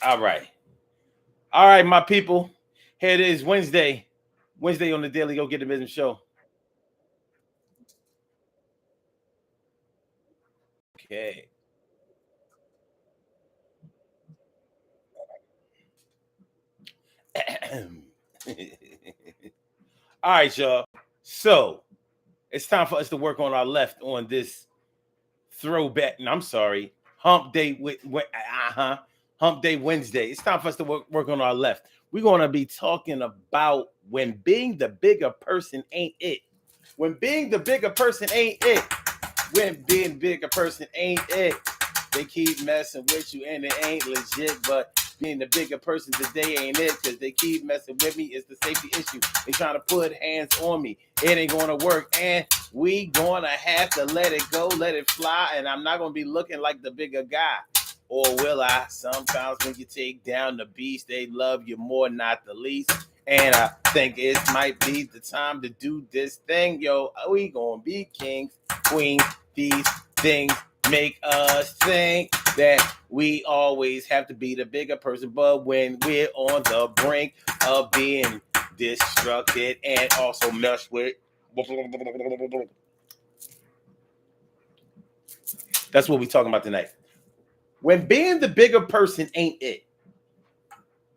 All right. All right, my people. Here it is, Wednesday. Wednesday on the Daily Go Get the Business Show. Okay. All right, y'all. So it's time for us to work on our left on this throwback. And I'm sorry, Hump Day. Hump Day Wednesday. It's time for us to work on our left. We're going to be talking about when being the bigger person ain't it. When being the bigger person ain't it. When being bigger person ain't it. They keep messing with you and it ain't legit, but being the bigger person today ain't it, because they keep messing with me. It's the safety issue. They trying to put hands on me. It ain't gonna work, and we gonna have to let it go, let it fly, and I'm not gonna be looking like the bigger guy. Or will I? Sometimes when you take down the beast, they love you more, not the least. And I think it might be the time to do this thing, yo. We gonna be kings, queens. These things make us think that we always have to be the bigger person, but when we're on the brink of being destructed and also messed with, that's what we're talking about tonight. When being the bigger person ain't it.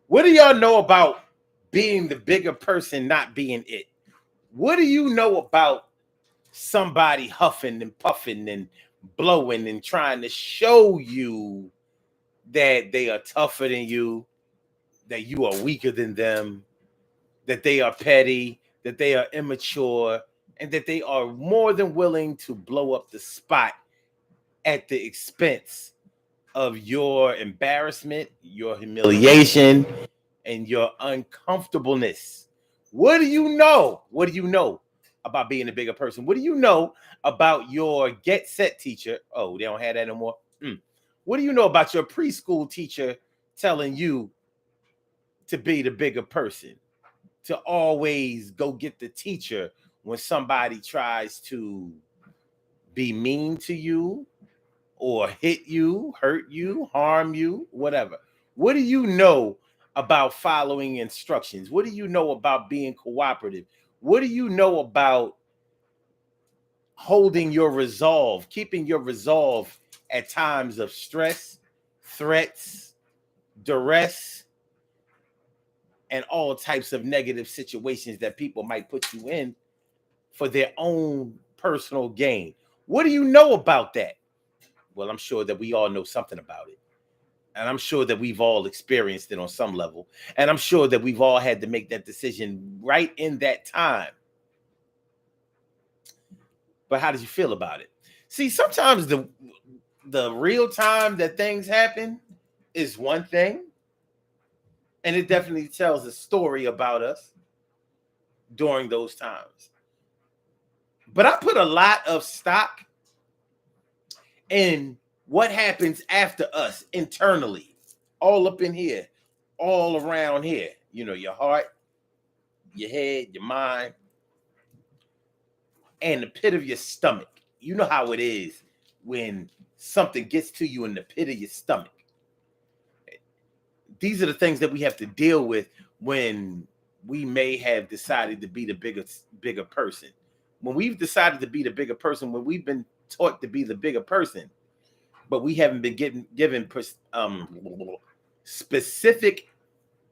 What do y'all know about being the bigger person not being it? What do you know about somebody huffing and puffing and blowing and trying to show you that they are tougher than you, that you are weaker than them, that they are petty, that they are immature, and that they are more than willing to blow up the spot at the expense of your embarrassment, your humiliation, and your uncomfortableness? What do you know? What do you know about being a bigger person? What do you know about your get set teacher? Oh, they don't have that no more. What do you know about your preschool teacher telling you to be the bigger person? To always go get the teacher when somebody tries to be mean to you or hit you, hurt you, harm you, whatever. What do you know about following instructions? What do you know about being cooperative? What do you know about holding your resolve, keeping your resolve at times of stress, threats, duress, and all types of negative situations that people might put you in for their own personal gain? What do you know about that? Well, I'm sure that we all know something about it. And I'm sure that we've all experienced it on some level. And I'm sure that we've all had to make that decision right in that time. But how did you feel about it? See, sometimes the real time that things happen is one thing, and it definitely tells a story about us during those times. But I put a lot of stock in what happens after us internally, all up in here, all around here. You know, your heart, your head, your mind, and the pit of your stomach. You know how it is when something gets to you in the pit of your stomach. These are the things that we have to deal with when we may have decided to be the bigger person. When we've decided to be the bigger person, when we've been taught to be the bigger person, but we haven't been given specific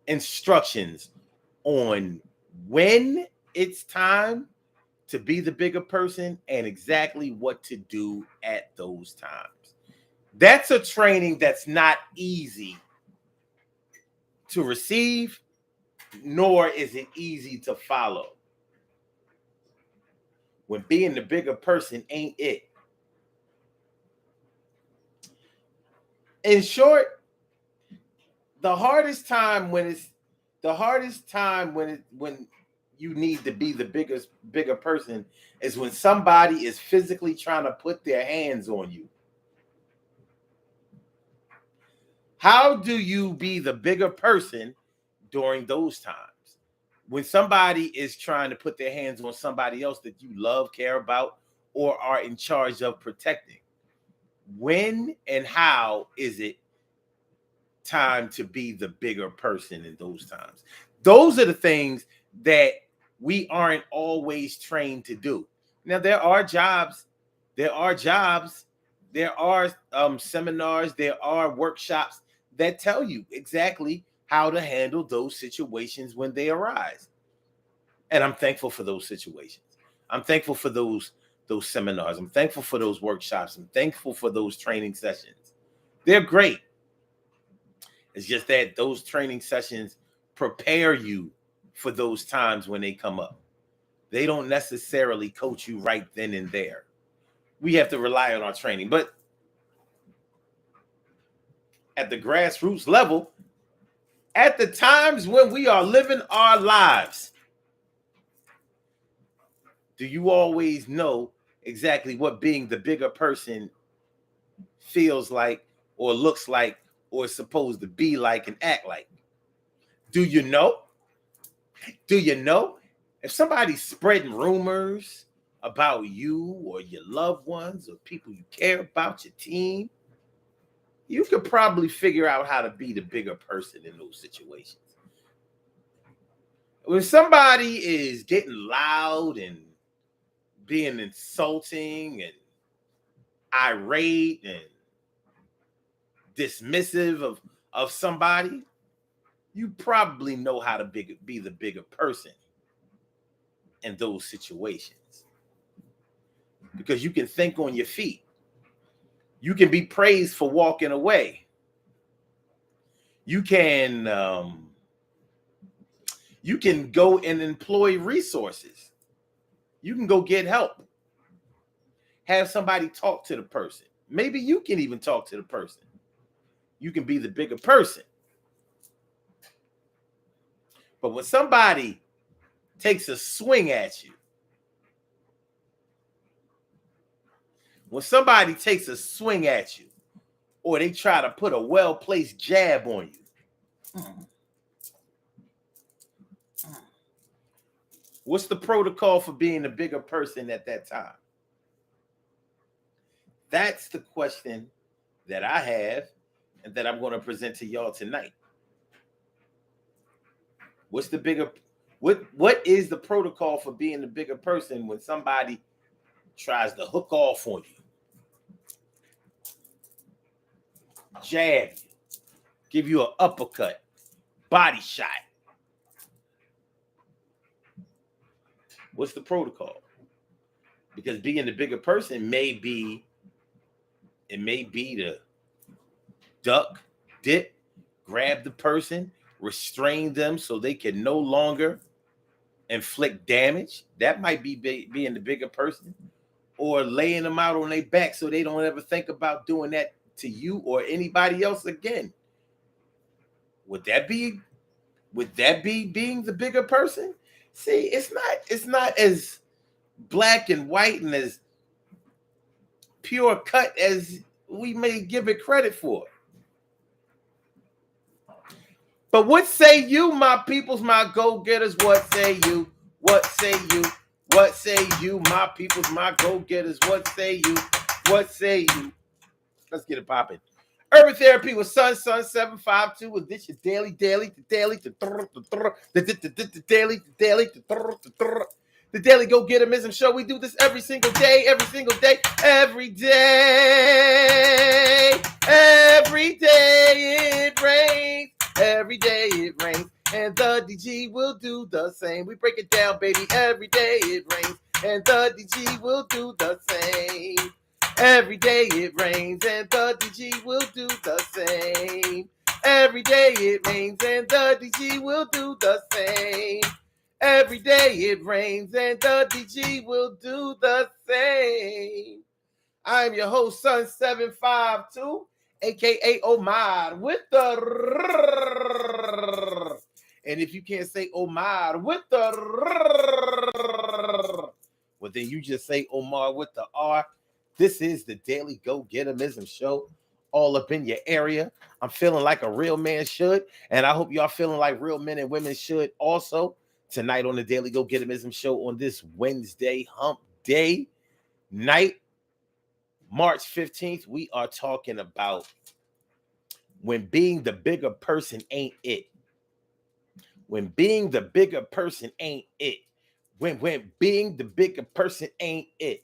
instructions on when it's time to be the bigger person and exactly what to do at those times. That's a training that's not easy to receive, nor is it easy to follow. When being the bigger person ain't it. In short, the hardest time when it's the hardest time when you need to be the bigger person is when somebody is physically trying to put their hands on you. How do you be the bigger person during those times? When somebody is trying to put their hands on somebody else that you love, care about, or are in charge of protecting. When and how is it time to be the bigger person in those times. Those are the things that we aren't always trained to do. Now, there are jobs, there are seminars, there are workshops that tell you exactly how to handle those situations when they arise. And I'm thankful for those situations. I'm thankful for those seminars. I'm thankful for those workshops. I'm thankful for those training sessions. They're great. It's just that those training sessions prepare you for those times when they come up. They don't necessarily coach you right then and there. We have to rely on our training. But at the grassroots level, at the times when we are living our lives, do you always know exactly what being the bigger person feels like or looks like or is supposed to be like and act like? Do you know? Do you know? If somebody's spreading rumors about you or your loved ones or people you care about, your team, you could probably figure out how to be the bigger person in those situations. When somebody is getting loud and being insulting and irate and dismissive of somebody, you probably know how to be the bigger person in those situations. Because you can think on your feet. You can be praised for walking away. You can go and employ resources. You can go get help. Have somebody talk to the person. Maybe you can even talk to the person. You can be the bigger person. But when somebody takes a swing at you, or they try to put a well-placed jab on you, what's the protocol for being a bigger person at that time? That's the question that I have and that I'm going to present to y'all tonight. What is the protocol for being the bigger person when somebody tries to hook off on you, jab you, give you an uppercut, body shot? What's the protocol? Because being the bigger person may be to duck, dip, grab the person, restrain them so they can no longer inflict damage. That might be being the bigger person. Or laying them out on their back so they don't ever think about doing that to you or anybody else again. Would that be being the bigger person? See, it's not as black and white and as pure cut as we may give it credit for. But what say you, my peoples, my go-getters? What say you? What say you? What say you, my peoples, my go-getters? What say you? What say you? Let's get it popping. Urban Therapy with Sun 752 with this your daily, the Daily Go Getterism Show. We do this every single day, every day it rains, every day it rains, and the DG will do the same. We break it down, baby, every day it rains, and the DG will do the same. Every day it rains and the DG will do the same. Every day it rains and the DG will do the same. Every day it rains and the DG will do the same. I'm your host, Sun 752, aka Omar, with the and if you can't say Omar with the well, then you just say Omar with the R. This is the Daily Go Getterism Show, all up in your area. I'm feeling like a real man should, and I hope y'all feeling like real men and women should also. Tonight on the Daily Go Getterism Show on this Wednesday hump day night, March 15th, we are talking about when being the bigger person ain't it. When being the bigger person ain't it. When being the bigger person ain't it.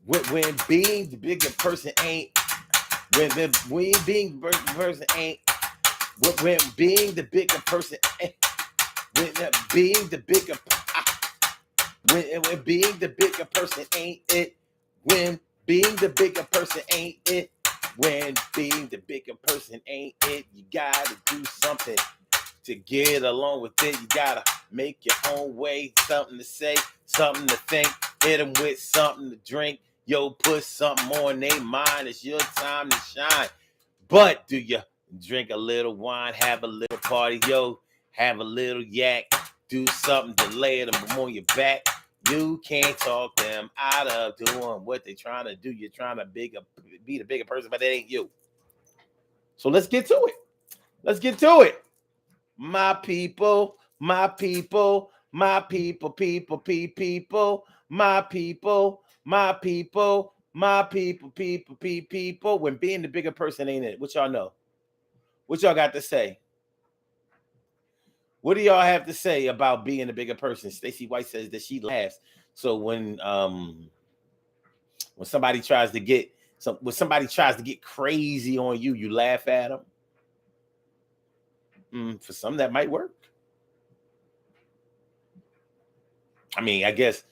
When being the bigger person ain't. When being the person ain't. When being the bigger person ain't. When being the bigger. When being the bigger person ain't it. When being the bigger person ain't it. When being the bigger person ain't it. You gotta do something to get along with it. You gotta make your own way. Something to say, something to think. Hit them with something to drink. Yo, put something on their mind. It's your time to shine. But do you drink a little wine, have a little party, yo, have a little yak, do something to lay them on your back? You can't talk them out of doing what they're trying to do. You're trying to be the bigger person, but that ain't you. So let's get to it. Let's get to it. My people, my people, my people, people, people, my people, my people, my people, people. When being the bigger person ain't it? What y'all know? What y'all got to say? What do y'all have to say about being a bigger person? Stacey White says that she laughs. So when somebody tries to get crazy on you, you laugh at them. For some, that might work. I mean, I guess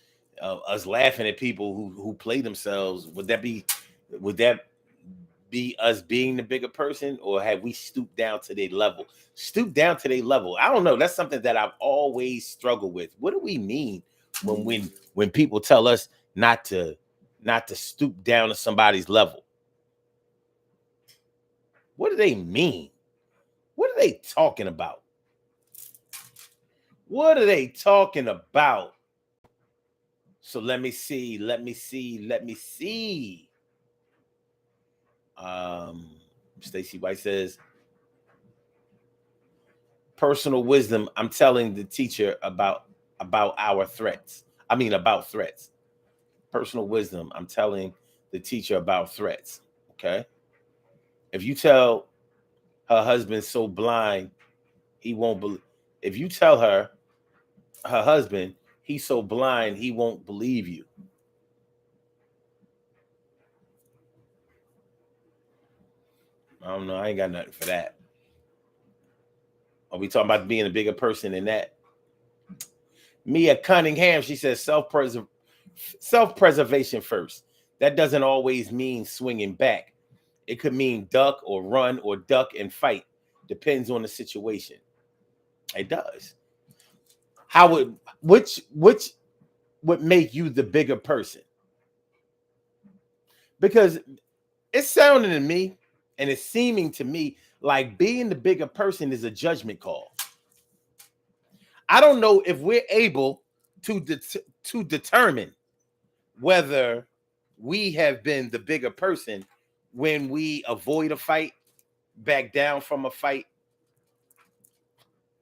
us laughing at people who play themselves, would that be us being the bigger person, or have we stooped down to their level? Stoop down to their level. I don't know. That's something that I've always struggled with. What do we mean when people tell us not to stoop down to somebody's level? What do they mean? What are they talking about? What are they talking about? So let me see. Stacey White says, personal wisdom. I'm telling the teacher about our threats. I mean, about threats. Personal wisdom. I'm telling the teacher about threats. Okay. If you tell her husband so blind, he won't believe. If you tell her husband he's so blind, he won't believe you. I don't know. I ain't got nothing for that. Are we talking about being a bigger person than that? Mia Cunningham, she says self-preservation first. That doesn't always mean swinging back. It could mean duck or run or duck and fight. Depends on the situation. It does. Which would make you the bigger person? Because it's sounding to me and it's seeming to me like being the bigger person is a judgment call. I don't know if we're able to determine whether we have been the bigger person when we avoid a fight, back down from a fight,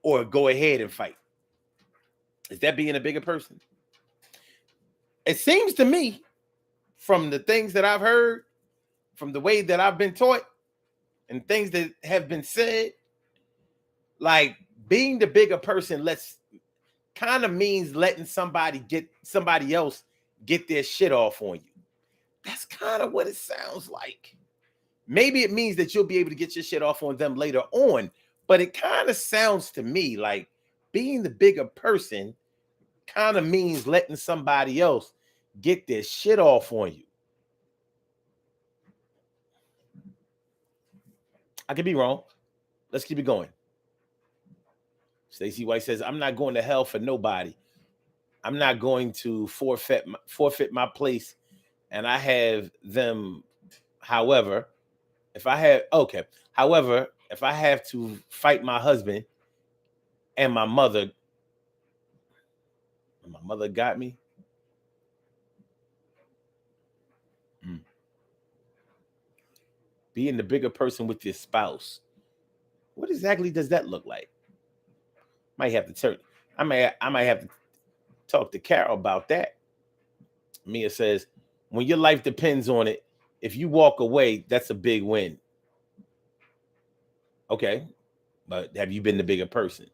or go ahead and fight. Is that being a bigger person? It seems to me, from the things that I've heard, from the way that I've been taught, and things that have been said, like being the bigger person kind of means letting somebody else get their shit off on you. That's kind of what it sounds like. Maybe it means that you'll be able to get your shit off on them later on, but it kind of sounds to me like being the bigger person kind of means letting somebody else get their shit off on you. I could be wrong. Let's keep it going. Stacey White says, I'm not going to hell for nobody. I'm not going to forfeit my place. And I have them. However, if I have to fight my husband and my mother got me. Being the bigger person with your spouse. What exactly does that look like? I might have to talk to Carol about that. Mia says, when your life depends on it, if you walk away, that's a big win. Okay, but have you been the bigger person?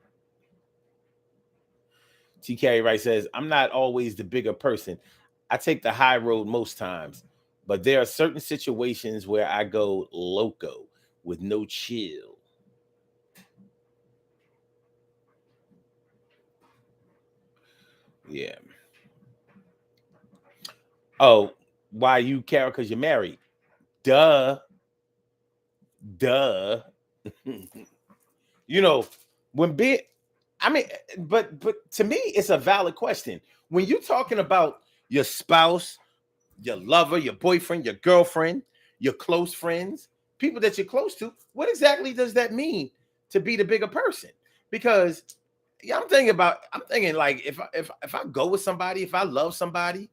T. Carey Wright says, I'm not always the bigger person. I take the high road most times, but there are certain situations where I go loco with no chill. Yeah. Oh, why you, Carol? Because you're married. Duh. Duh. You know, when being, I mean, but to me, it's a valid question. When you're talking about your spouse, your lover, your boyfriend, your girlfriend, your close friends, people that you're close to, what exactly does that mean to be the bigger person? Because yeah, I'm thinking like if I go with somebody, if I love somebody,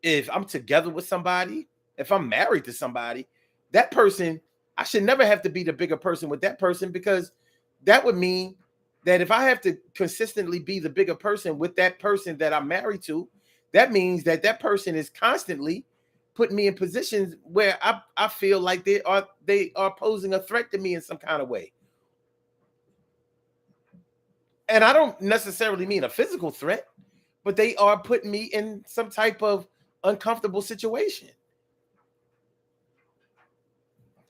if I'm together with somebody, if I'm married to somebody, that person, I should never have to be the bigger person with that person because that would mean that if I have to consistently be the bigger person with that person that I'm married to, that means that that person is constantly putting me in positions where I feel like they are posing a threat to me in some kind of way. And I don't necessarily mean a physical threat, but they are putting me in some type of uncomfortable situation.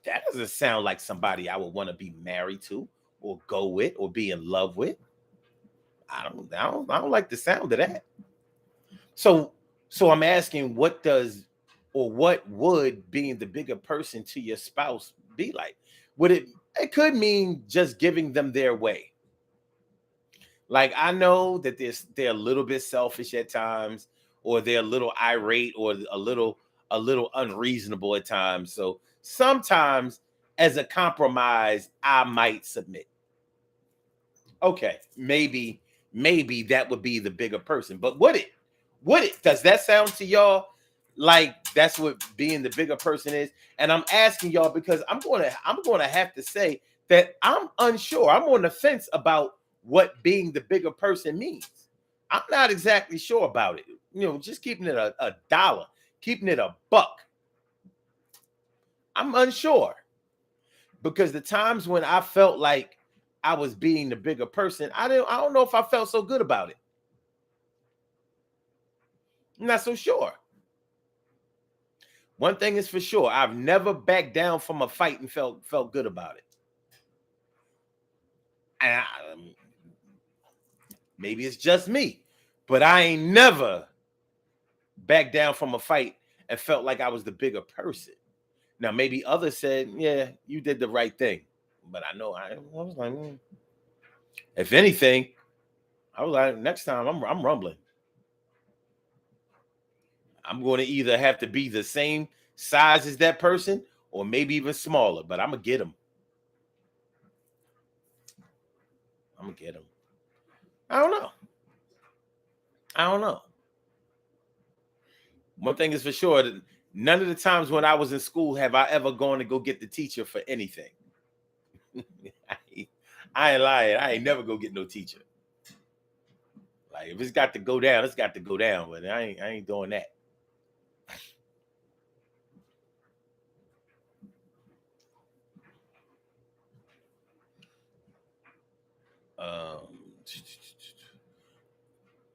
That doesn't sound like somebody I would want to be married to or go with or be in love with. I don't like the sound of that. So so I'm asking what does or what would being the bigger person to your spouse be like? Would it could mean just giving them their way. Like I know that they're a little bit selfish at times, or they're a little irate, or a little unreasonable at times. So sometimes, as a compromise, I might submit. Okay, maybe that would be the bigger person. But would it? Does that sound to y'all like that's what being the bigger person is? And I'm asking y'all because I'm gonna have to say that I'm unsure. I'm on the fence about what being the bigger person means. I'm not exactly sure about it. Just keeping it a dollar, keeping it a buck. I'm unsure because the times when I felt like I was being the bigger person, I don't know if I felt so good about it. I'm not so sure. One thing is for sure, I've never backed down from a fight and felt good about it. And maybe it's just me, but I ain't never backed down from a fight and felt like I was the bigger person. Now, maybe others said, "Yeah, you did the right thing," but I know I was like, if anything, I was like, next time I'm rumbling. I'm going to either have to be the same size as that person or maybe even smaller, but I'm gonna get them. I'm gonna get them. I don't know. I don't know. One thing is for sure that none of the times when I was in school have I ever gone to go get the teacher for anything. I ain't lying. I ain't never go get no teacher. Like if it's got to go down, it's got to go down. But I ain't doing that. Um,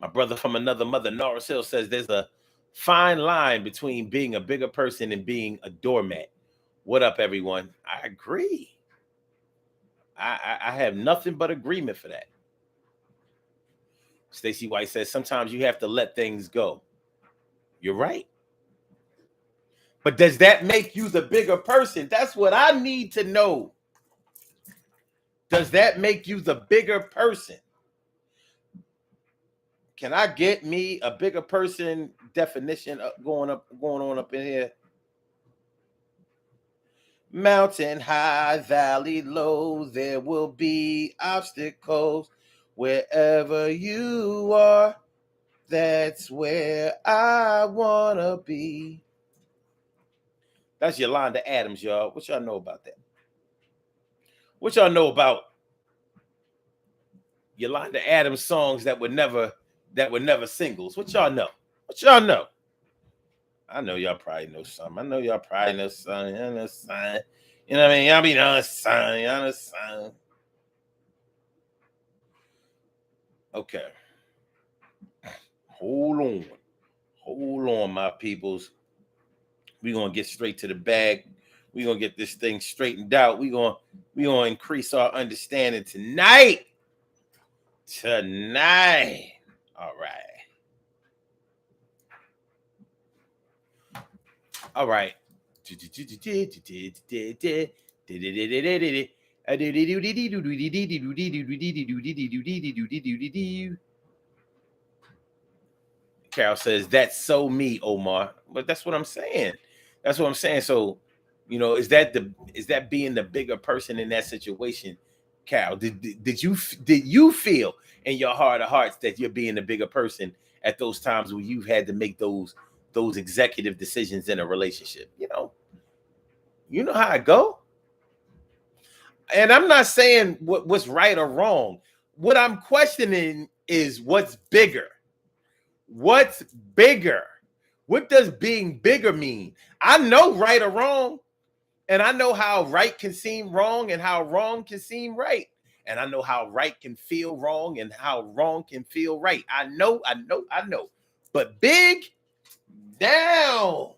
my brother from another mother, Norris Hill, says there's a fine line between being a bigger person and being a doormat. What up, everyone? I agree. I have nothing but agreement for that. Stacy White says sometimes you have to let things go. You're right. But does that make you the bigger person? That's what I need to know. Does that make you the bigger person? Can I get me a bigger person definition going on up in here? Mountain high, valley low, there will be obstacles wherever you are. That's where I wanna be. That's Yolanda Adams, y'all. What y'all know about that? What y'all know about Yolanda Adams songs that were never singles? What y'all know? What y'all know? I know y'all probably know some. I know y'all probably know some. You know, some. You know what I mean? I mean, son. Okay. Hold on, my peoples. We're gonna get straight to the bag. We're gonna get this thing straightened out. We're gonna increase our understanding tonight. All right. All right. Carol says, that's so me, Omar. But that's what I'm saying. That's what I'm saying. So, is that being the bigger person in that situation, Carol? Did you feel in your heart of hearts that you're being the bigger person at those times when you've had to make those executive decisions in a relationship? You know how I go. And I'm not saying what's right or wrong. What I'm questioning is what's bigger. What's bigger? What does being bigger mean? I know right or wrong, and I know how right can seem wrong and how wrong can seem right. And I know how right can feel wrong and how wrong can feel right. I know. But big down.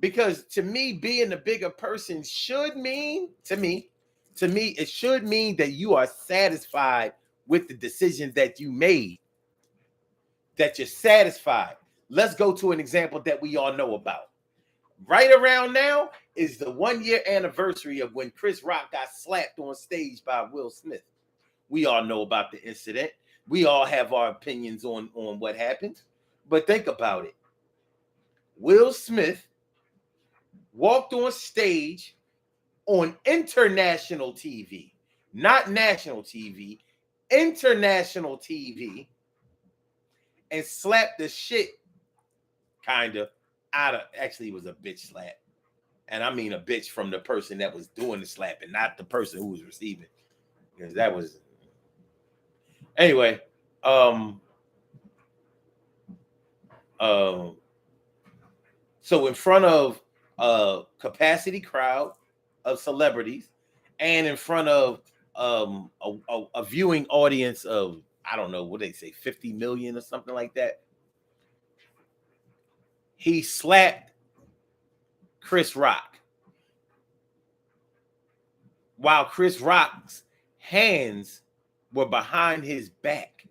Because to me, being the bigger person should mean, it should mean that you are satisfied with the decisions that you made, that you're satisfied. Let's go to an example that we all know about. Right around now is the 1 year anniversary of when Chris Rock got slapped on stage by Will Smith. We all know about the incident. We all have our opinions on what happened. But think about it. Will Smith walked on stage on international TV, not national TV, international TV, and slapped the shit kind of out of, actually, it was a bitch slap. And I mean a bitch from the person that was doing the slapping, not the person who was receiving. Because that was, anyway. So in front of a capacity crowd of celebrities, and in front of a viewing audience of, I don't know what they say, 50 million or something like that, he slapped Chris Rock while Chris Rock's hands were behind his back.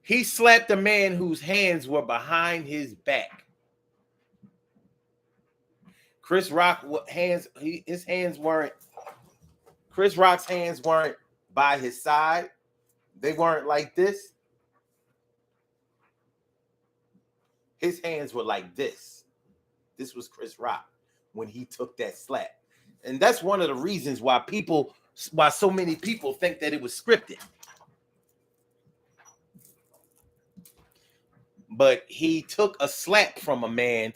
He slapped a man whose hands were behind his back. Chris Rock hands, his hands weren't. Chris Rock's hands weren't by his side. They weren't like this. His hands were like this. This was Chris Rock when he took that slap. And that's one of the reasons why so many people think that it was scripted. But he took a slap from a man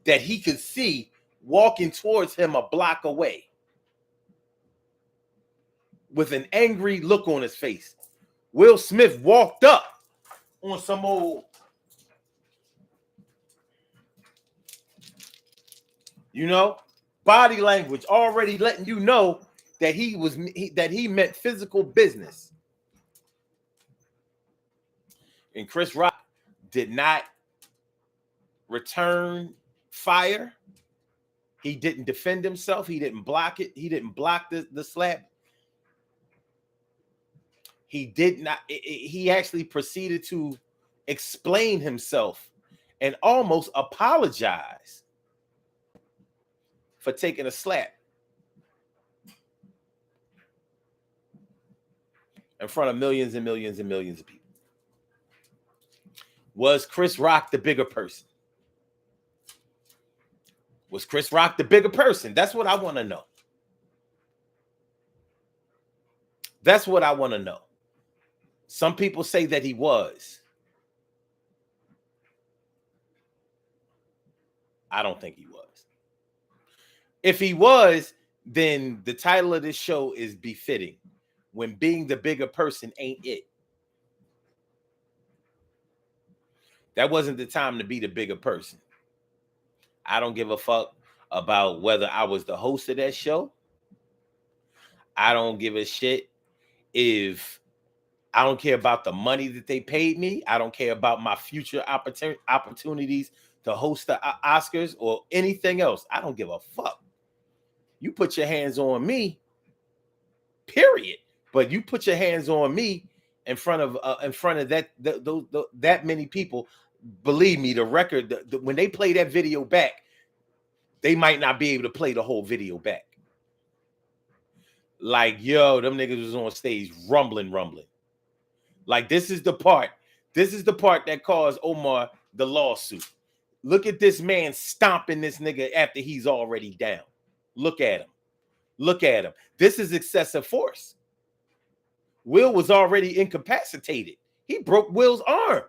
that he could see walking towards him a block away with an angry look on his face. Will Smith walked up on some old, body language, already letting you know that he meant physical business. And Chris Rock did not return fire. He didn't defend himself. He didn't block it. He didn't block the slap. He did not. He actually proceeded to explain himself and almost apologize for taking a slap in front of millions and millions and millions of people. Was Chris Rock the bigger person? Was Chris Rock the bigger person? That's what I want to know. That's what I want to know. Some people say that he was. I don't think he was. If he was, then the title of this show is befitting. When being the bigger person ain't it. That wasn't the time to be the bigger person. I don't give a fuck about whether I was the host of that show. I don't give a shit if I don't care about the money that they paid me. I don't care about my future opportunities to host the Oscars or anything else. I don't give a fuck. You put your hands on me, period. But you put your hands on me in front of that many people. Believe me, the record when they play that video back, they might not be able to play the whole video back. Like, yo, them niggas was on stage rumbling. Like, this is the part that caused Omar the lawsuit. Look at this man stomping this nigga after he's already down. Look at him. This is excessive force. Will was already incapacitated. He broke Will's arm.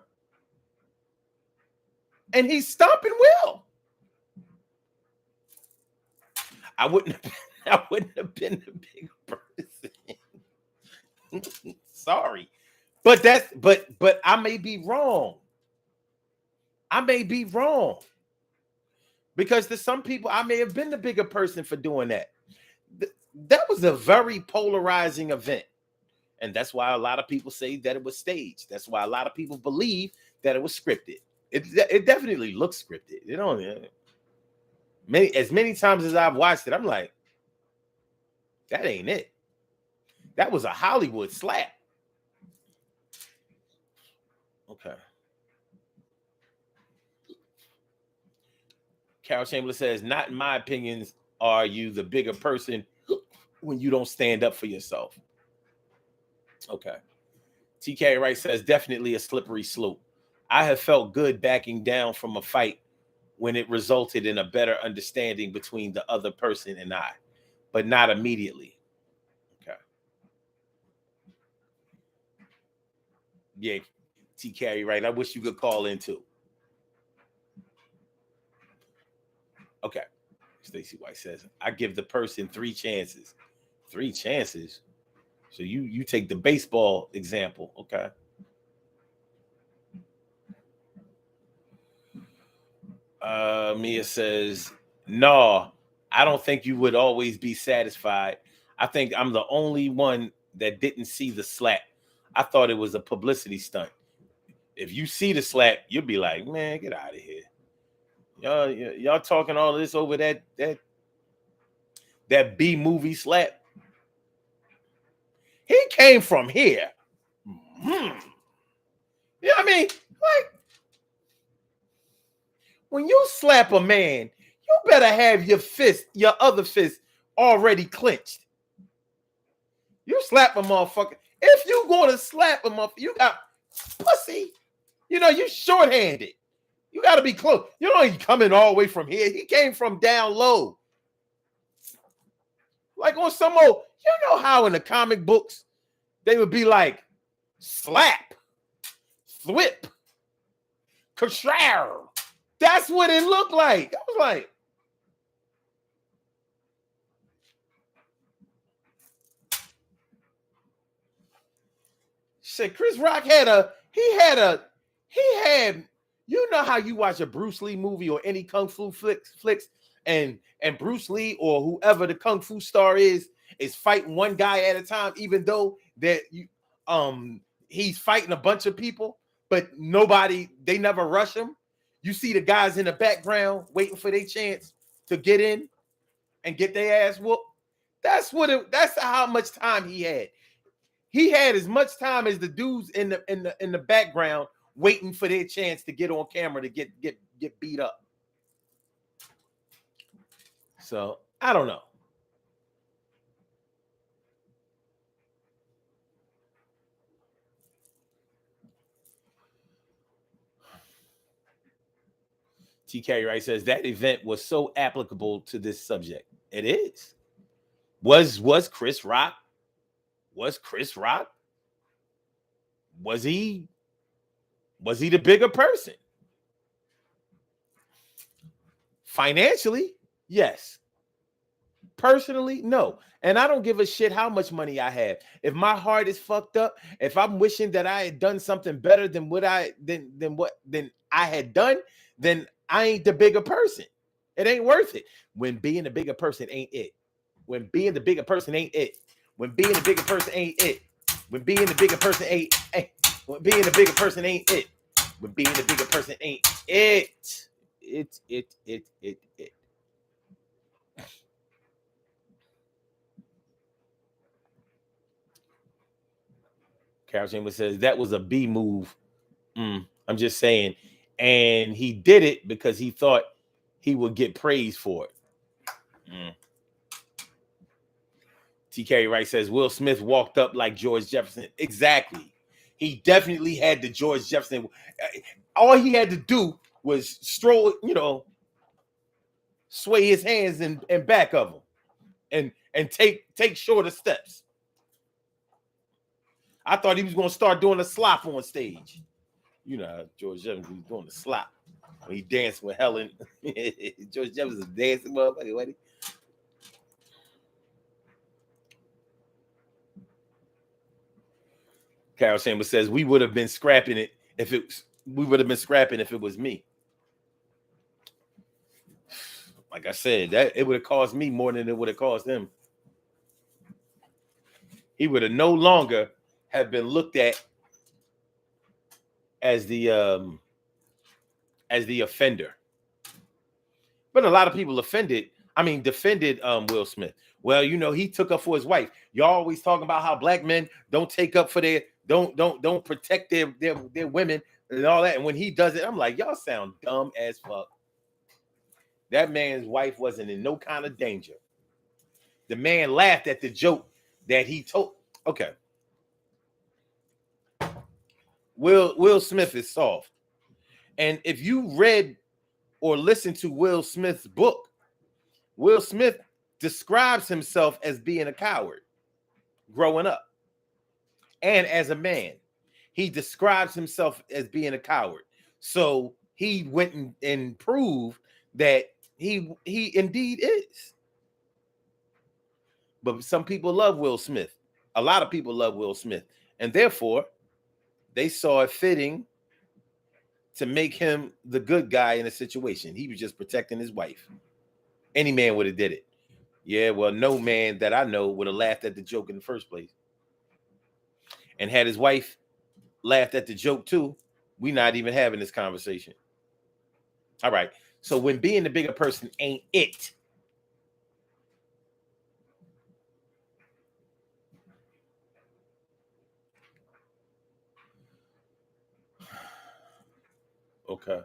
And he's stomping Will. I wouldn't have been the bigger person. Sorry. But I may be wrong. Because to some people, I may have been the bigger person for doing that. That was a very polarizing event. And that's why a lot of people say that it was staged. That's why a lot of people believe that it was scripted. It definitely looks scripted. You know, as many times as I've watched it, I'm like, that ain't it. That was a Hollywood slap. Okay. Carol Chamberlain says, not in my opinions, are you the bigger person when you don't stand up for yourself. Okay. TK Wright says, definitely a slippery slope. I have felt good backing down from a fight when it resulted in a better understanding between the other person and I, but not immediately. Okay. Yeah, TK Wright. I wish you could call in too. Okay. Stacey White says, I give the person 3 chances. 3 chances? So you take the baseball example. Okay. Mia says, no, I don't think you would always be satisfied. I think I'm the only one that didn't see the slap. I thought it was a publicity stunt. If you see the slap, you'll be like, man, get out of here. Y'all talking all this over that B movie slap. He came from here. You know what I mean? Like, when you slap a man, you better have your other fist already clenched. You slap a motherfucker. If you going to slap a motherfucker, you got pussy. You know, you shorthanded. You got to be close. You know, he coming all the way from here. He came from down low. Like on some old, you know how in the comic books, they would be like, slap, thwip, kashar. That's what it looked like. I was like, shit, Chris Rock had, you know how you watch a Bruce Lee movie or any Kung Fu flicks, and Bruce Lee or whoever the Kung Fu star is fighting one guy at a time, even though that he's fighting a bunch of people, but they never rush him. You see the guys in the background waiting for their chance to get in and get their ass whooped. That's how much time he had. He had as much time as the dudes in the background waiting for their chance to get on camera to get beat up. So I don't know. TK Wright says that event was so applicable to this subject. It is. Was Chris Rock? Was Chris Rock? Was he the bigger person? Financially, yes. Personally, no. And I don't give a shit how much money I have. If my heart is fucked up, if I'm wishing that I had done something better than what I had done, then I ain't the bigger person. It ain't worth it. When being the bigger person ain't it. When being the bigger person ain't it. When being the bigger person ain't it. When being the bigger person ain't. When being the bigger person ain't it. When being the bigger person ain't it. It. Carol Chambers says that was a B move. I'm just saying. And he did it because he thought he would get praise for it. TK Wright says Will Smith walked up like George Jefferson. Exactly. He definitely had the George Jefferson. All he had to do was stroll, sway his hands and back of him and take shorter steps. I thought he was going to start doing a slop on stage. You know, George Jefferson was doing the slop when he danced with Helen. George Jefferson was dancing, motherfucker, wasn't he? Carol Chambers says we would have been scrapping it if it was me. Like I said, that it would have cost me more than it would have cost him. He would have no longer have been looked at as the offender. But a lot of people defended Will Smith. Well, he took up for his wife. Y'all always talking about how black men don't take up for don't protect their women and all that. And when he does it, I'm like, y'all sound dumb as fuck. That man's wife wasn't in no kind of danger. The man laughed at the joke that he told. Okay. Will Smith is soft. And if you read or listened to Will Smith's book, Will Smith describes himself as being a coward growing up. And as a man, he describes himself as being a coward. So he went and proved that he indeed is. But some people love Will Smith. A lot of people love Will Smith. And therefore, they saw it fitting to make him the good guy in a situation. He was just protecting his wife. Any man would have did it. Yeah, well, no man that I know would have laughed at the joke in the first place. And had his wife laughed at the joke too, we not even having this conversation. All right. So when being the bigger person ain't it. Okay.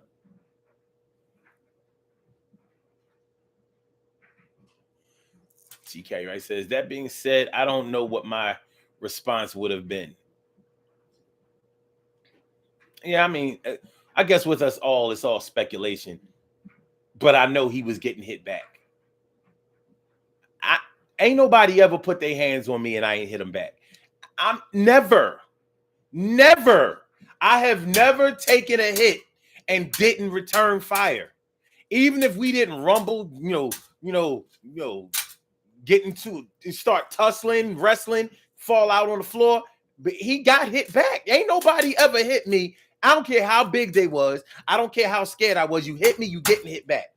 TK right says, that being said, I don't know what my response would have been. Yeah, I guess with us all, it's all speculation. But I know he was getting hit back. Ain't nobody ever put their hands on me and I ain't hit them back. I'm never. I have never taken a hit and didn't return fire. Even if we didn't rumble, get into start tussling, wrestling, fall out on the floor. But he got hit back. Ain't nobody ever hit me. I don't care how big they was. I don't care how scared I was. You hit me, you getting hit back.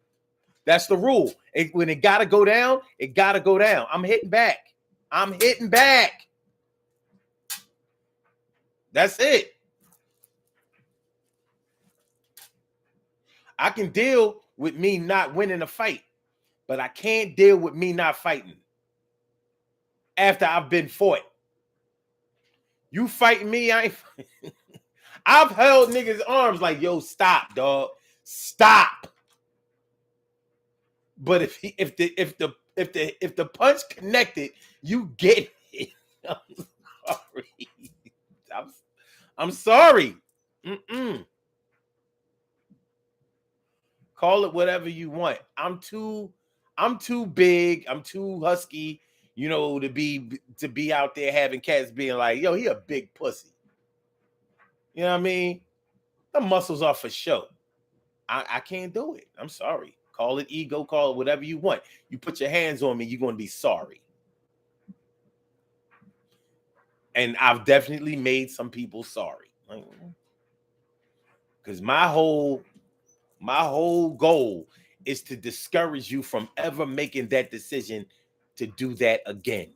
That's the rule. When it gotta go down, it gotta go down. I'm hitting back. That's it. I can deal with me not winning a fight, but I can't deal with me not fighting after I've been fought. You fighting me, I ain't fighting. I've held niggas' arms like, yo, stop, dog. Stop. But if the punch connected, you get it. I'm sorry. I'm sorry. Call it whatever you want. I'm too big. I'm too husky, to be out there having cats being like, yo, he a big pussy. You know what I mean? The muscles are for show. I can't do it. I'm sorry. Call it ego, call it whatever you want. You put your hands on me, you're going to be sorry. And I've definitely made some people sorry. Because my whole goal is to discourage you from ever making that decision to do that again.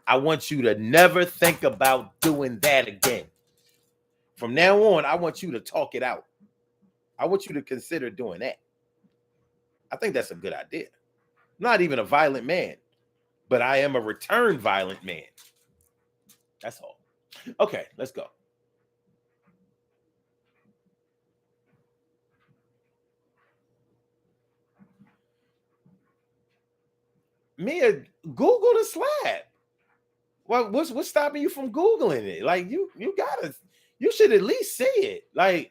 I want you to never think about doing that again. From now on, I want you to talk it out. I want you to consider doing that. I think that's a good idea. I'm not even a violent man, but I am a return violent man. That's all. Okay, let's go. Mia, Google the slap. Well, what's stopping you from Googling it? Like you should at least see it. Like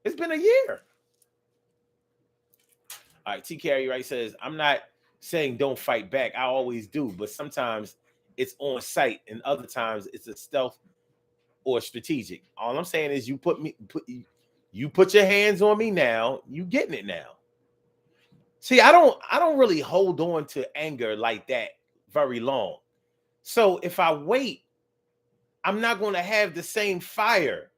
it's been a year. All right, T. Carey right says, I'm not saying don't fight back. I always do, but sometimes it's on sight and other times it's a stealth or strategic. All I'm saying is you put your hands on me now, you getting it now. See, I don't really hold on to anger like that very long. So if I wait, I'm not going to have the same fire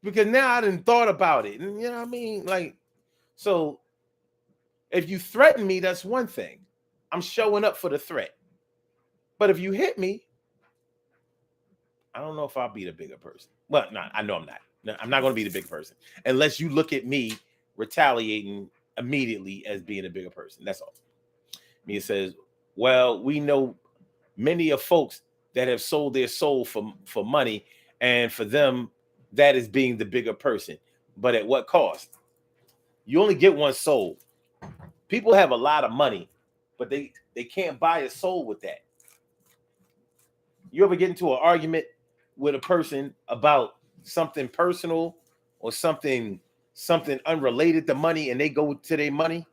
because now I didn't thought about it. And you know what I mean? Like, so if you threaten me, that's one thing. I'm showing up for the threat. But if you hit me, I don't know if I'll be the bigger person. Well, no, I know I'm not. No, I'm not going to be the big person unless you look at me retaliating immediately as being a bigger person. That's all. Mia says, well, we know many of folks that have sold their soul for money, and for them, that is being the bigger person. But at what cost? You only get one soul. People have a lot of money, but they can't buy a soul with that. You ever get into an argument with a person about something personal or something unrelated to money, and they go to their money?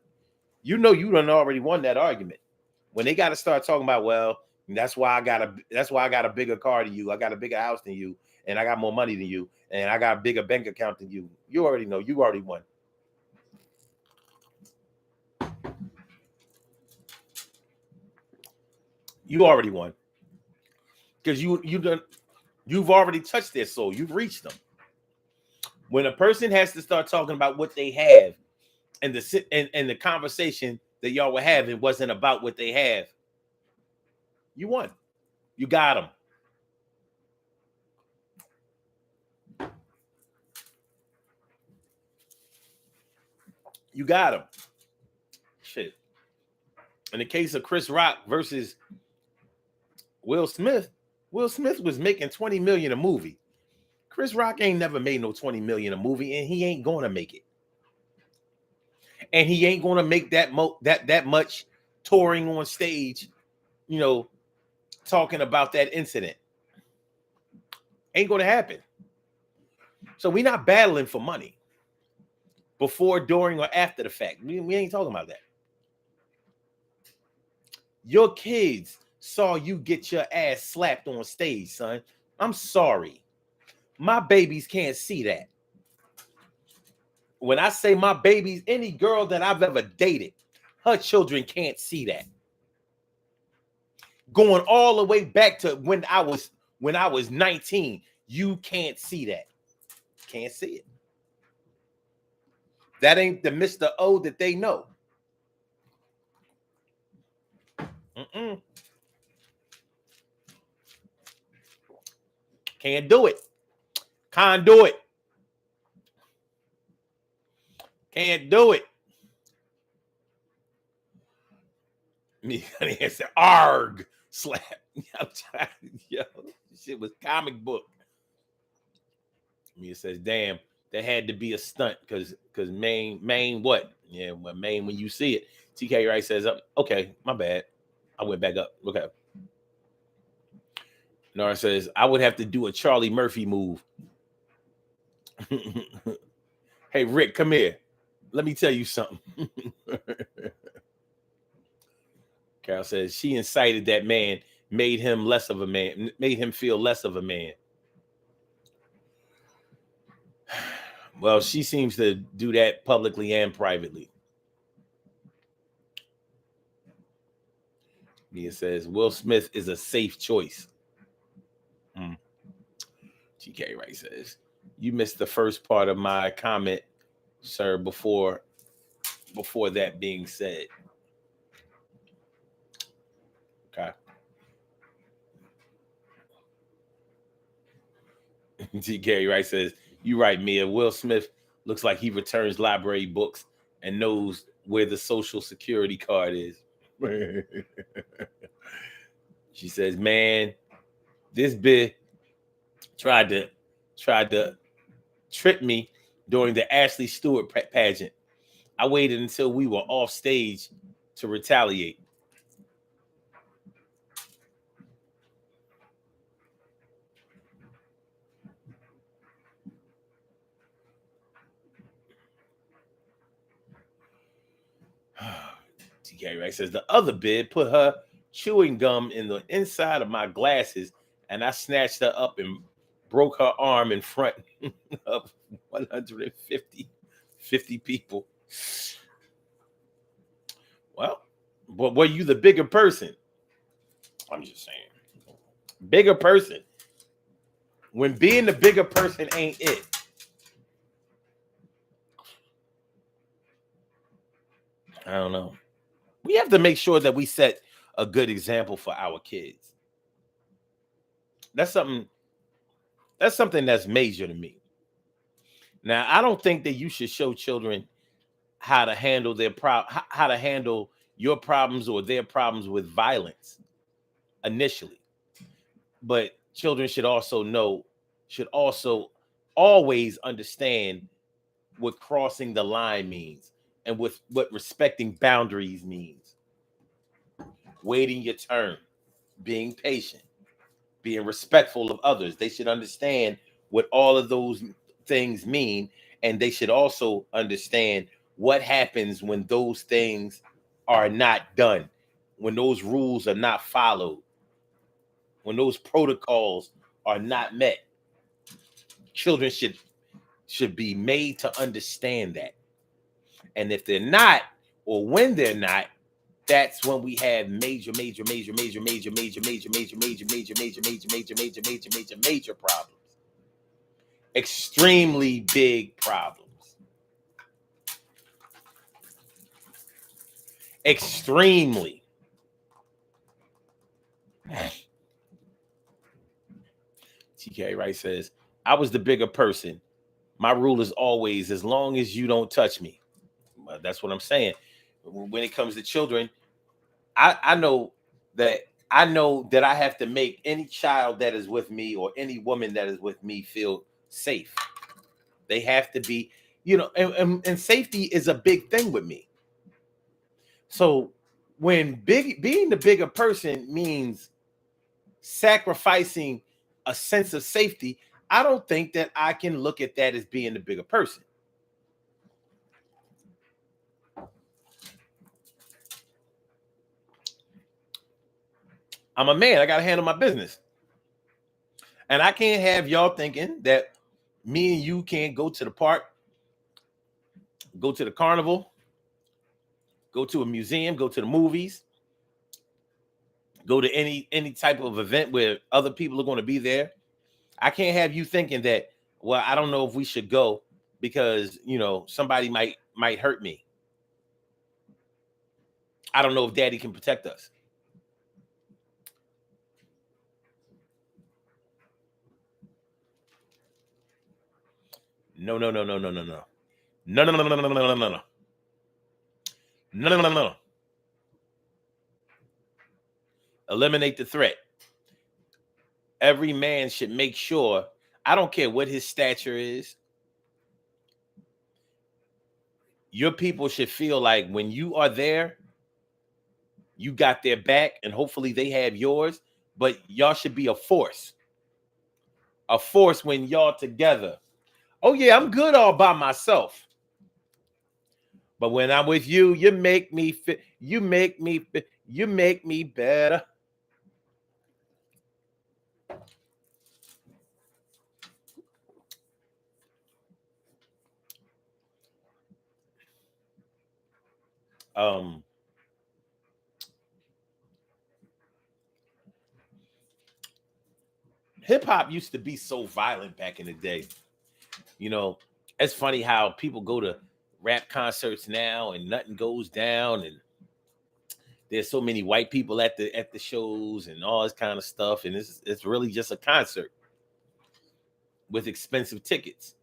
You know you done already won that argument. When they got to start talking about, well, that's why I got a bigger car than you, I got a bigger house than you, and I got more money than you, and I got a bigger bank account than you. You already know you already won. You already won. Because you've already touched their soul. You've reached them. When a person has to start talking about what they have, and the conversation that y'all were having wasn't about what they have, you won. You got them. You got them. Shit. In the case of Chris Rock versus Will Smith was making $20 million a movie. Chris Rock ain't never made no $20 million a movie, and he ain't gonna make it. And he ain't gonna make that much touring on stage, you know, talking about that incident. Ain't gonna happen. So we're not battling for money before, during, or after the fact. We ain't talking about that. Your kids saw you get your ass slapped on stage, son. I'm sorry. My babies can't see that. When I say my babies, any girl that I've ever dated, her children can't see that. Going all the way back to when I was 19, you can't see that. Can't see it. That ain't the Mr. O that they know. Can't do it. Can't do it. Can't do it. Me, I said, arg, slap. Yo, shit was comic book. Me, it says, damn, that had to be a stunt because Maine what? Yeah, well, Maine, when you see it, TK Wright says, okay, my bad. I went back up. Okay. Nora says, I would have to do a Charlie Murphy move. Hey, Rick, come here. Let me tell you something. Carol says, she incited that man, made him less of a man, made him feel less of a man. Well, she seems to do that publicly and privately. Mia says Will Smith is a safe choice. TK Wright says you missed the first part of my comment, sir. Before that being said, okay. TK Wright says you right, Mia. Will Smith looks like he returns library books and knows where the social security card is. She says, man, this bitch tried to trip me during the Ashley Stewart pageant. I waited until we were off stage to retaliate. TK Ray says the other bid put her chewing gum in the inside of my glasses, and I snatched her up and broke her arm in front of 150 people. Well, but were you the bigger person? I'm just saying. Bigger person. When being the bigger person ain't it. I don't know. We have to make sure that we set a good example for our kids. That's something that's major to me. Now, I don't think that you should show children how to handle how to handle your problems or their problems with violence initially. But children should also always understand what crossing the line means and with what respecting boundaries means. Waiting your turn, being patient, being respectful of others. They should understand what all of those things mean, and they should also understand what happens when those things are not done, when those rules are not followed, when those protocols are not met. Children should be made to understand that. And if they're not, or when they're not, that's when we have major problems. Extremely big problems. Extremely. TK Wright says, I was the bigger person. My rule is always as long as you don't touch me. That's what I'm saying. When it comes to children, I know that I have to make any child that is with me or any woman that is with me feel safe. They have to be, and safety is a big thing with me. So when being the bigger person means sacrificing a sense of safety, I don't think that I can look at that as being the bigger person. I'm a man. I got to handle my business. And I can't have y'all thinking that me and you can't go to the park, go to the carnival, go to a museum, go to the movies, go to any type of event where other people are going to be there. I can't have you thinking that, well, I don't know if we should go because, somebody might hurt me. I don't know if daddy can protect us. No, no, no, no, no, no, no. No, no, no, no, no, no, no, no, no. No, no, no, no. Eliminate the threat. Every man should make sure, I don't care what his stature is. Your people should feel like when you are there, you got their back and hopefully they have yours, but y'all should be a force. A force when y'all together. Oh yeah, I'm good all by myself. But when I'm with you, you make me fit. You make me better. hip hop used to be so violent back in the day. You know, it's funny how people go to rap concerts now and nothing goes down, and there's so many white people at the shows and all this kind of stuff, and it's really just a concert with expensive tickets.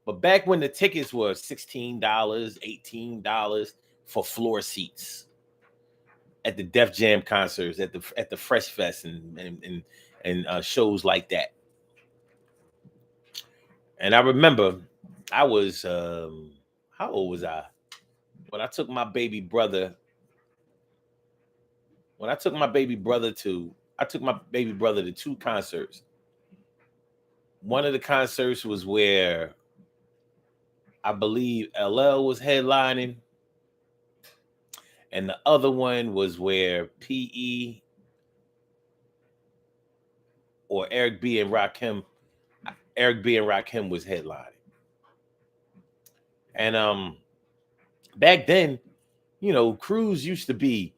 But back when the tickets were $16, $18 for floor seats at the Def Jam concerts, at the Fresh Fest and shows like that. And I remember I was how old was I when I took my baby brother when I took my baby brother to I took my baby brother to two concerts. One of the concerts was where I believe LL was headlining, and the other one was where PE or Eric B and Rakim was headlining. And back then, crews used to be,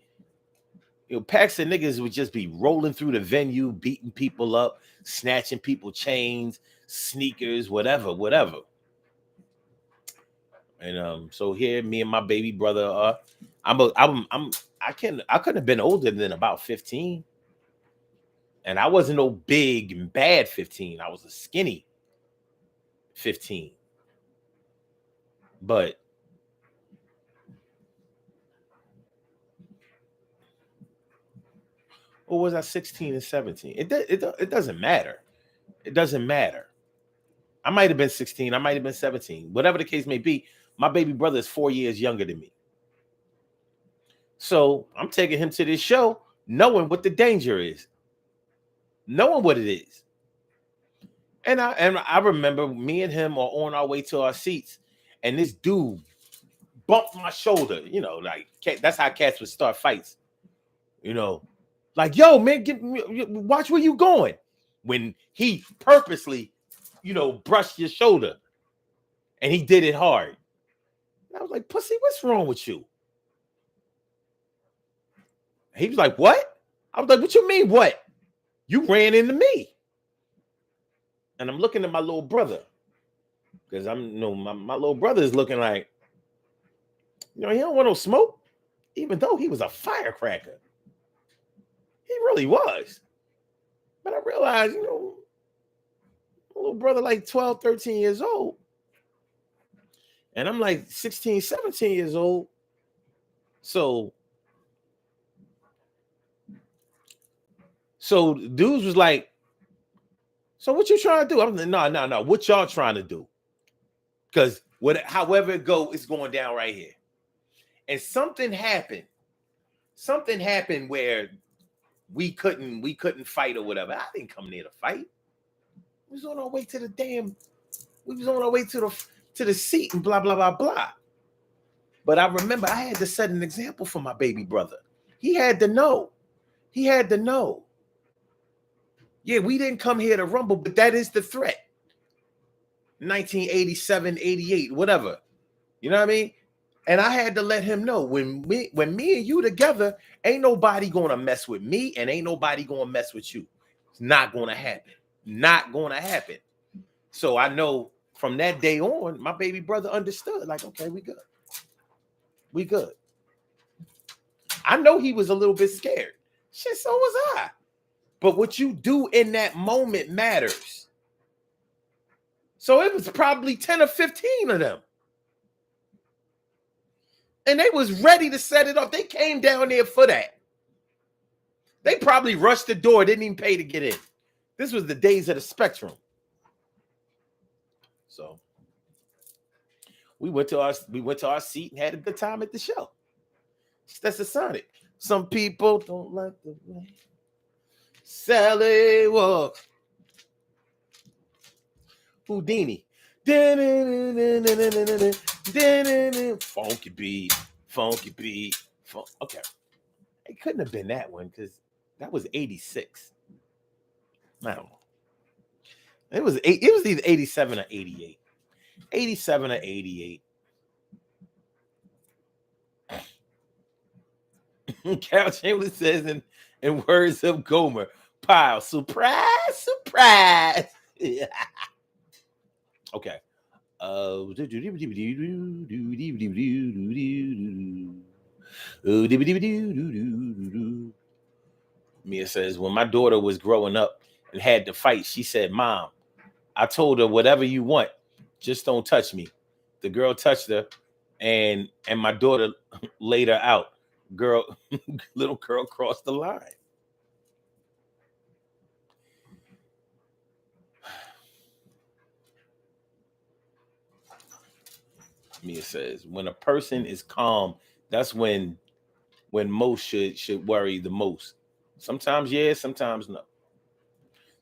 packs of niggas would just be rolling through the venue, beating people up, snatching people chains, sneakers, whatever. And so here, me and my baby brother are. I couldn't have been older than about 15, and I wasn't no big and bad 15. I was a skinny 15, but or was I 16 and 17? It doesn't matter. It doesn't matter. I might have been 16. I might have been 17. Whatever the case may be, my baby brother is 4 years younger than me. So I'm taking him to this show knowing what the danger is, knowing what it is. And I remember me and him are on our way to our seats, and this dude bumped my shoulder. Like that's how cats would start fights. Like, yo, man, watch where you going. When he purposely, brushed your shoulder, and he did it hard. And I was like, pussy, what's wrong with you? He was like, what? I was like, what you mean, what? You ran into me. And I'm looking at my little brother, because my little brother is looking like, he don't want no smoke, even though he was a firecracker. He really was. But I realized, my little brother like 12, 13 years old. And I'm like 16, 17 years old. So dudes was like, so what you trying to do? I'm like, no. What y'all trying to do? Because however it go, it's going down right here. And something happened. Something happened where we couldn't fight or whatever. I didn't come there to fight. We was on our way to the seat and blah blah blah blah. But I remember I had to set an example for my baby brother. He had to know. Yeah, we didn't come here to rumble, but that is the threat. 1987, 88, whatever. You know what I mean? And I had to let him know when me and you together, ain't nobody gonna mess with me, and ain't nobody gonna mess with you. It's not gonna happen. Not gonna happen. So I know from that day on, my baby brother understood. Like, okay, we good. We good. I know he was a little bit scared. Shit, so was I. But what you do in that moment matters. So it was probably 10 or 15 of them. And they was ready to set it up. They came down there for that. They probably rushed the door, didn't even pay to get in. This was the days of the Spectrum. So we went to our seat and had a good time at the show. That's the Sonic. Some people don't like the way Sally walk. Houdini. Funky beat. Okay. It couldn't have been that one because that was 86. I don't know. It was either 87 or 88. 87 or 88. Carol Chamberlain says in words of Gomer, pile, surprise, surprise. Okay. Mia says, when my daughter was growing up and had to fight, she said, Mom, I told her whatever you want, just don't touch me. The girl touched her, and my daughter laid her out. Girl, little girl crossed the line. Mia says, when a person is calm, that's when most should worry the most. Sometimes yes, sometimes no.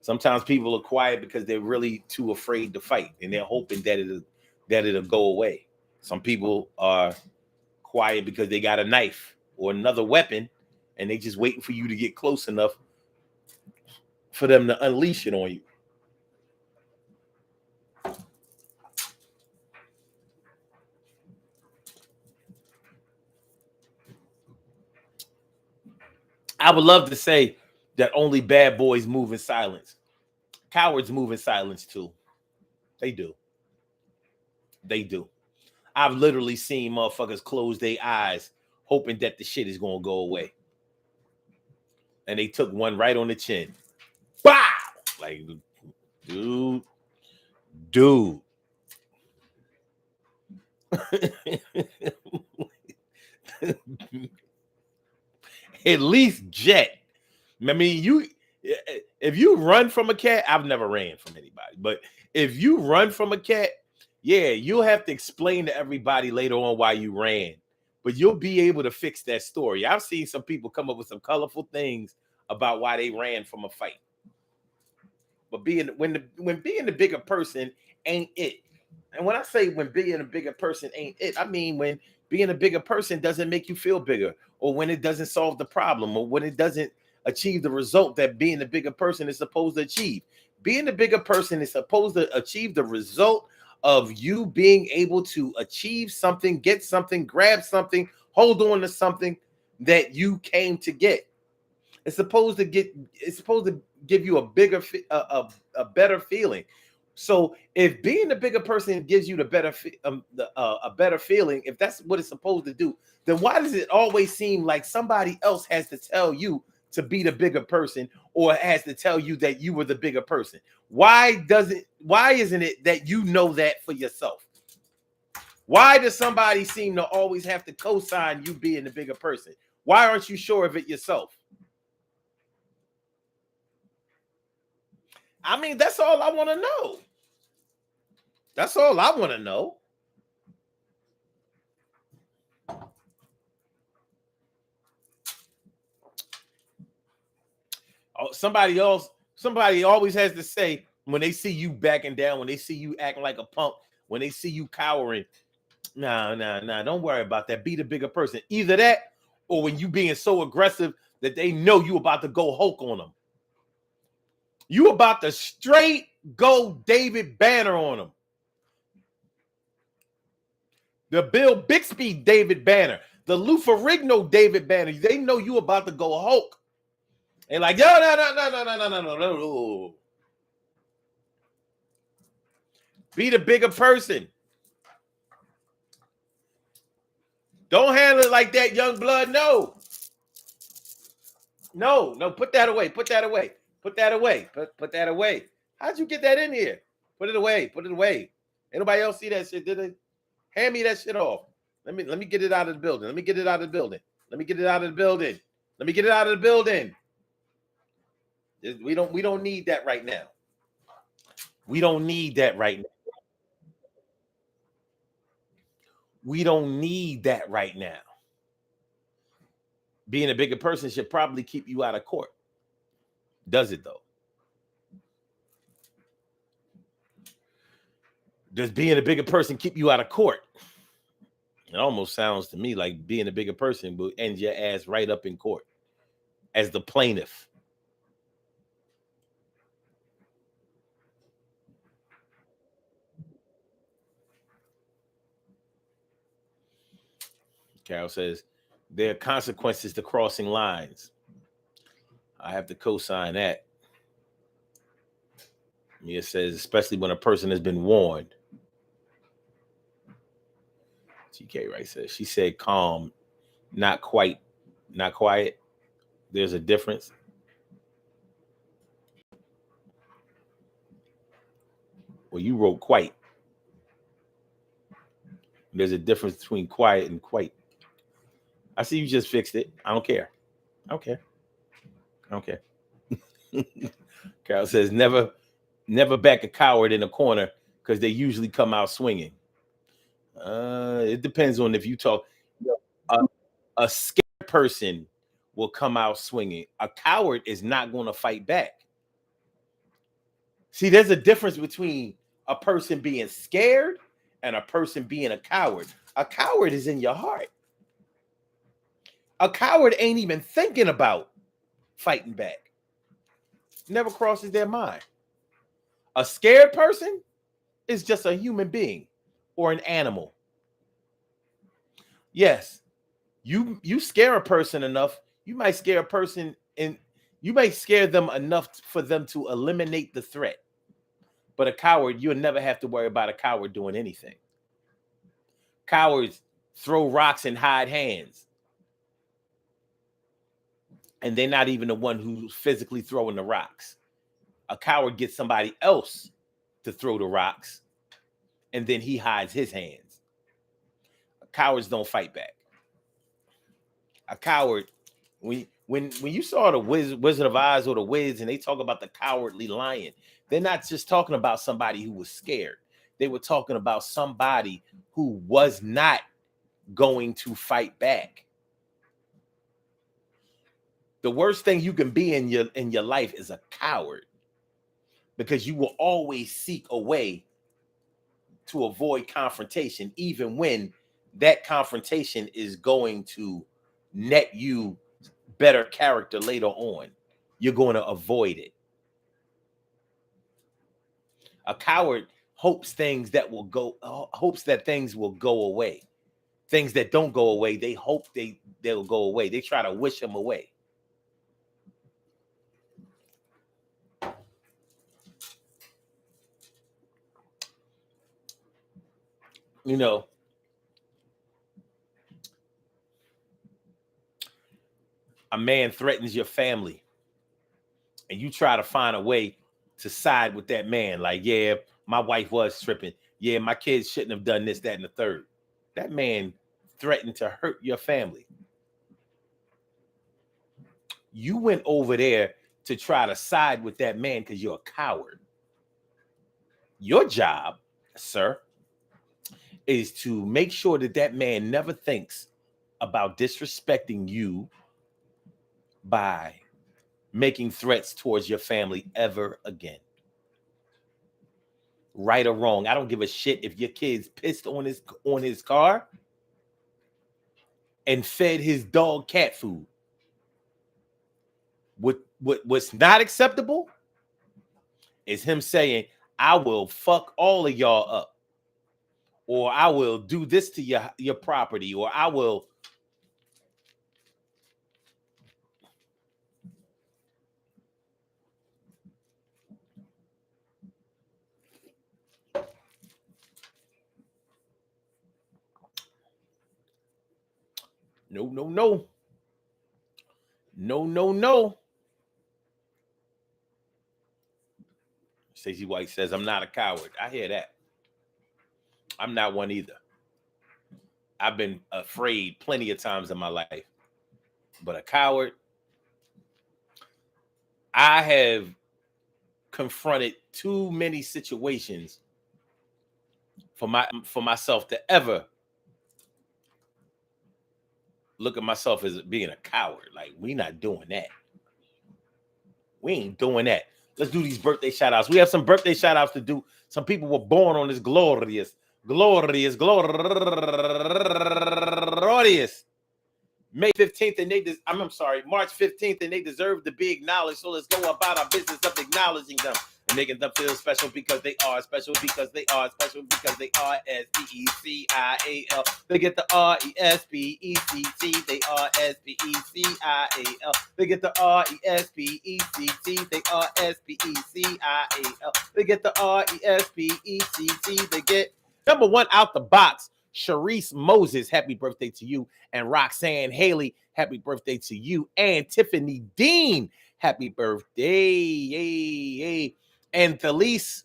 Sometimes people are quiet because they're really too afraid to fight, and they're hoping that it'll go away. Some people are quiet because they got a knife or another weapon, and they just waiting for you to get close enough for them to unleash it on you. I would love to say that only bad boys move in silence. Cowards move in silence too. They do. They do. I've literally seen motherfuckers close their eyes hoping that the shit is gonna go away. And they took one right on the chin. Bow! Like, dude. At least jet. I mean, if you run from a cat, I've never ran from anybody, but if you run from a cat, yeah, you'll have to explain to everybody later on why you ran, but you'll be able to fix that story. I've seen some people come up with some colorful things about why they ran from a fight. But when being the bigger person ain't it. And when I say when being a bigger person ain't it, I mean when being a bigger person doesn't make you feel bigger, or when it doesn't solve the problem, or when it doesn't achieve the result that being the bigger person is supposed to achieve. Being the bigger person is supposed to achieve the result of you being able to achieve something, get something, grab something, hold on to something that you came to get. It's supposed to give you a better feeling. So if being the bigger person gives you the a better feeling, if that's what it's supposed to do, then why does it always seem like somebody else has to tell you to be the bigger person, or has to tell you that you were the bigger person? Why isn't it that you know that for yourself? Why does somebody seem to always have to co-sign you being the bigger person? Why aren't you sure of it yourself? I mean, that's all I want to know. That's all I want to know. Oh, somebody always has to say when they see you backing down, when they see you acting like a punk, when they see you cowering, nah, don't worry about that. Be the bigger person. Either that, or when you being so aggressive that they know you about to go Hulk on them. You about to straight go David Banner on them. The Bill Bixby David Banner, the Lou Ferrigno David Banner. They know you about to go Hulk. And like, yo, no. Be the bigger person. Don't handle it like that, young blood. No. Put that away. Put that away. Put that away. Put that away. How'd you get that in here? Put it away. Put it away. Anybody else see that shit? Did they? Hand me that shit off. Let me get it out of the building. Let me get it out of the building. Let me get it out of the building. Let me get it out of the building. We don't need that right now. We don't need that right now. We don't need that right now. Being a bigger person should probably keep you out of court. Does it though? Does being a bigger person keep you out of court? It almost sounds to me like being a bigger person will end your ass right up in court as the plaintiff. Carol says, There are consequences to crossing lines. I have to co-sign that. Mia says, especially when a person has been warned. TK Wright says, she said calm, not quite, not quiet. There's a difference. Well, you wrote quite. There's a difference between quiet and quite. I see you just fixed it. I don't care. I don't care. I don't care. Carol says, never back a coward in a corner because they usually come out swinging. It depends on if you talk. A scared person will come out swinging. A coward is not going to fight back. See, there's a difference between a person being scared and a person being a coward. A coward is in your heart. A coward ain't even thinking about fighting back. Never crosses their mind. A scared person is just a human being or an animal. Yes, you scare a person enough, you might scare a person and you might scare them enough for them to eliminate the threat. But a coward, you'll never have to worry about a coward doing anything. Cowards throw rocks and hide hands. And they're not even the one who's physically throwing the rocks. A coward gets somebody else to throw the rocks, and then he hides his hands. Cowards don't fight back. A coward, when you saw the Wizard of Oz or the Wiz, and they talk about the cowardly lion, they're not just talking about somebody who was scared. They were talking about somebody who was not going to fight back. The worst thing you can be in your life is a coward, because you will always seek a way to avoid confrontation, even when that confrontation is going to net you better character later on. You're going to avoid it. A coward hopes that things will go away. Things that don't go away, they hope they'll go away. They try to wish them away. You know, a man threatens your family and you try to find a way to side with that man. Like, yeah, my wife was tripping. Yeah, my kids shouldn't have done this, that, and the third. That man threatened to hurt your family. You went over there to try to side with that man because you're a coward. Your job, sir, is to make sure that that man never thinks about disrespecting you by making threats towards your family ever again. Right or wrong, I don't give a shit if your kid's pissed on his car and fed his dog cat food. What's not acceptable is him saying, I will fuck all of y'all up, or I will do this to your property, or I will. No, no, no. No, no, no. Stacey White says, I'm not a coward. I hear that. I'm not one either. I've been afraid plenty of times in my life. But a coward, I have confronted too many situations for myself to ever look at myself as being a coward. Like, we not doing that. We ain't doing that. Let's do these birthday shout outs. We have some birthday shout outs to do. Some people were born on this glorious May 15th, and I'm sorry, March 15th, and they deserve to be acknowledged. So let's go about our business of acknowledging them. and making them feel special because they are special because they are special because they are SPECIAL. They get the RESPECT. They are SPECIAL. They get the RESPECT. They are SPECIAL. They get the RESPECT. They get number one out the box. Sharice Moses, happy birthday to you. And Roxanne Haley, happy birthday to you. And Tiffany Dean, happy birthday. Yay. And Thalise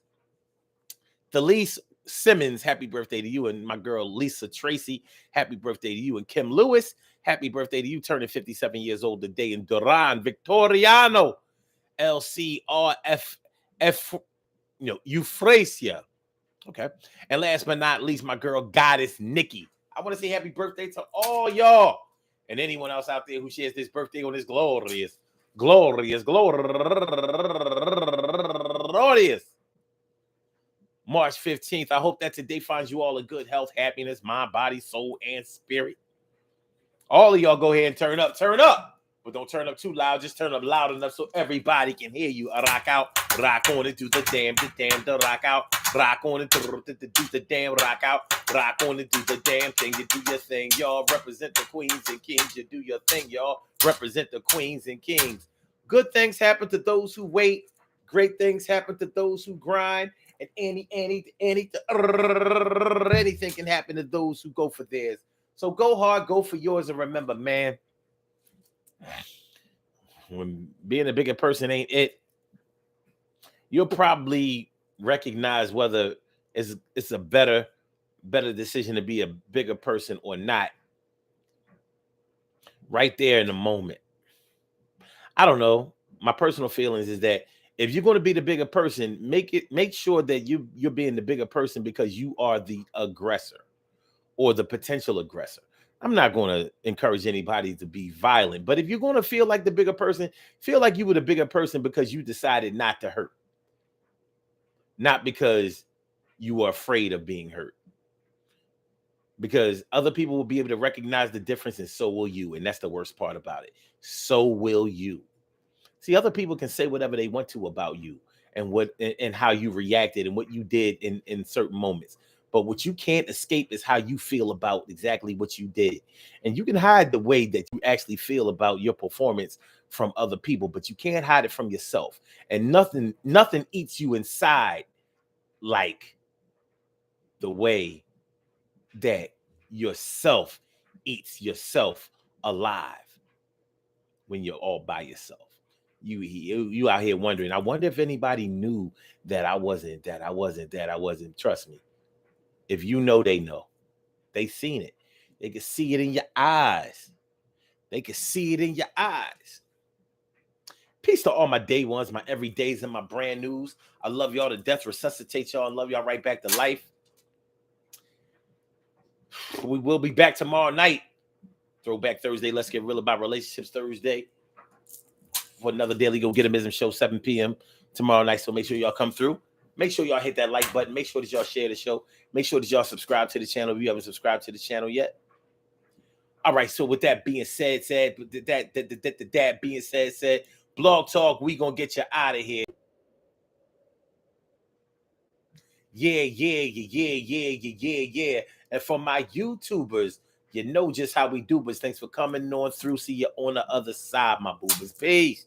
Simmons, happy birthday to you. And my girl Lisa Tracy, happy birthday to you. And Kim Lewis, happy birthday to you, turning 57 years old today. And Duran Victoriano, LCRF, Euphrasia. Okay. And last but not least, my girl Goddess Nikki. I want to say happy birthday to all y'all and anyone else out there who shares this birthday on this glorious March 15th. I hope that today finds you all in good health, happiness, mind, body, soul, and spirit. All of y'all go ahead and turn up. But don't turn up too loud. Just turn up loud enough so everybody can hear you. Rock out, rock on and do the damn, the rock out. Rock on and do the damn, rock out. Rock on and do the damn thing. You do your thing, y'all. Represent the queens and kings. You do your thing, y'all. Represent the queens and kings. Good things happen to those who wait. Great things happen to those who grind. And anything can happen to those who go for theirs. So go hard, go for yours, and remember, man, when being a bigger person ain't it, you'll probably recognize whether it's a better decision to be a bigger person or not right there in the moment. I don't know. My personal feelings is that if you're going to be the bigger person, make sure that you're being the bigger person because you are the aggressor or the potential aggressor. I'm not going to encourage anybody to be violent, but if you're going to feel like the bigger person, feel like you were the bigger person because you decided not to hurt, not because you are afraid of being hurt. Because other people will be able to recognize the difference, and so will you. And that's the worst part about it. So will you. See, other people can say whatever they want to about you and how you reacted and what you did in certain moments. But what you can't escape is how you feel about exactly what you did. And you can hide the way that you actually feel about your performance from other people, but you can't hide it from yourself. And nothing eats you inside like the way that yourself eats yourself alive when you're all by yourself. You out here wondering, I wonder if anybody knew that I wasn't. Trust me. If you know, they know. They seen it. They can see it in your eyes. Peace to all my day ones, my everydays, and my brand news. I love y'all to death, resuscitate y'all, and love y'all right back to life. We will be back tomorrow night. Throwback Thursday. Let's get real about relationships Thursday. For another Daily Go Get 'Emism show, 7 p.m. tomorrow night. So make sure y'all come through. Make sure y'all hit that like button. Make sure that y'all share the show. Make sure that y'all subscribe to the channel if you haven't subscribed to the channel yet. All right. So with that being said, Blog Talk, we gonna get you out of here. Yeah. And for my YouTubers, you know just how we do, but thanks for coming on through. See you on the other side, my boobers. Peace.